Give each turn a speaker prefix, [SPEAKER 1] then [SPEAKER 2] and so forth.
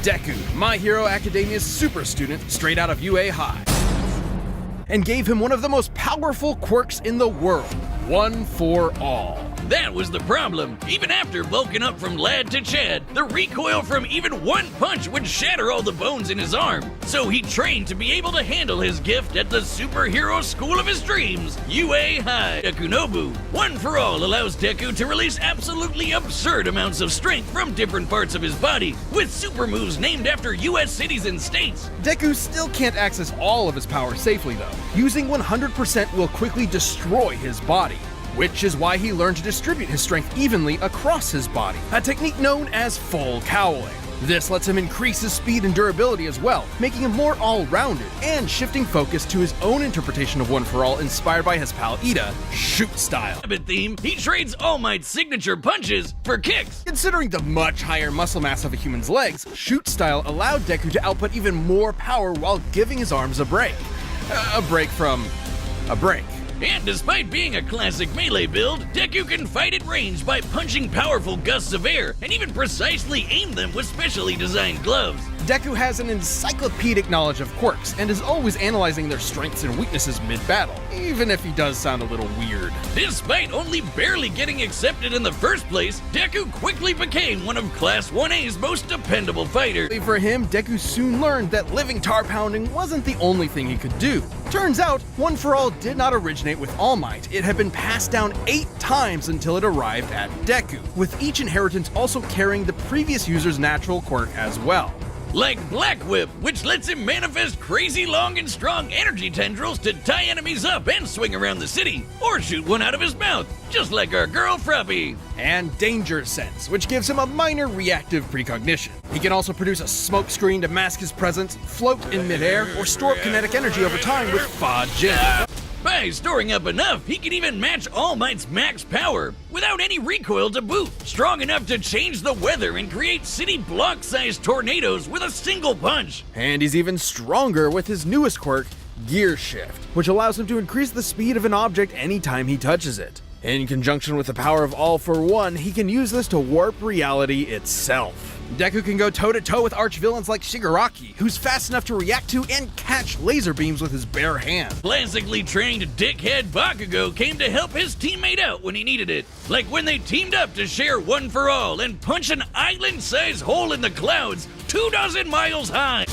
[SPEAKER 1] Deku, My Hero Academia's super student straight out of UA High, and gave him one of the most powerful quirks in the world, One for All.
[SPEAKER 2] That was the problem. Even after bulking up from lad to Chad, the recoil from even one punch would shatter all the bones in his arm. So he trained to be able to handle his gift at the superhero school of his dreams, UA High. Dekunobu, One for All allows Deku to release absolutely absurd amounts of strength from different parts of his body, with super moves named after US cities and states.
[SPEAKER 1] Deku still can't access all of his power safely though. Using 100% will quickly destroy his body, which is why he learned to distribute his strength evenly across his body, a technique known as full cowling. This lets him increase his speed and durability as well, making him more all-rounded, and shifting focus to his own interpretation of One for All inspired by his pal Ida, Shoot Style.
[SPEAKER 2] Theme, he trades All Might's signature punches for kicks.
[SPEAKER 1] Considering the much higher muscle mass of a human's legs, Shoot Style allowed Deku to output even more power while giving his arms a break. A break from a break.
[SPEAKER 2] And despite being a classic melee build, Deku can fight at range by punching powerful gusts of air and even precisely aim them with specially designed gloves.
[SPEAKER 1] Deku has an encyclopedic knowledge of quirks and is always analyzing their strengths and weaknesses mid-battle, even if he does sound a little weird.
[SPEAKER 2] Despite only barely getting accepted in the first place, Deku quickly became one of Class 1A's most dependable fighters.
[SPEAKER 1] For him, Deku soon learned that living tar pounding wasn't the only thing he could do. Turns out, One for All did not originate with All Might. It had been passed down 8 times until it arrived at Deku, with each inheritance also carrying the previous user's natural quirk as well.
[SPEAKER 2] Like Black Whip, which lets him manifest crazy long and strong energy tendrils to tie enemies up and swing around the city, or shoot one out of his mouth, just like our girl Fruppy.
[SPEAKER 1] And Danger Sense, which gives him a minor reactive precognition. He can also produce a smoke screen to mask his presence, float in midair, or store up kinetic energy over time with Fa Jin.
[SPEAKER 2] By storing up enough, he can even match All Might's max power, without any recoil to boot. Strong enough to change the weather and create city block-sized tornadoes with a single punch.
[SPEAKER 1] And he's even stronger with his newest quirk, Gear Shift, which allows him to increase the speed of an object anytime he touches it. In conjunction with the power of All for One, he can use this to warp reality itself. Deku can go toe-to-toe with arch-villains like Shigaraki, who's fast enough to react to and catch laser beams with his bare hand.
[SPEAKER 2] Classically trained dickhead Bakugo came to help his teammate out when he needed it, like when they teamed up to share One for All and punch an island-sized hole in the clouds 24 miles high.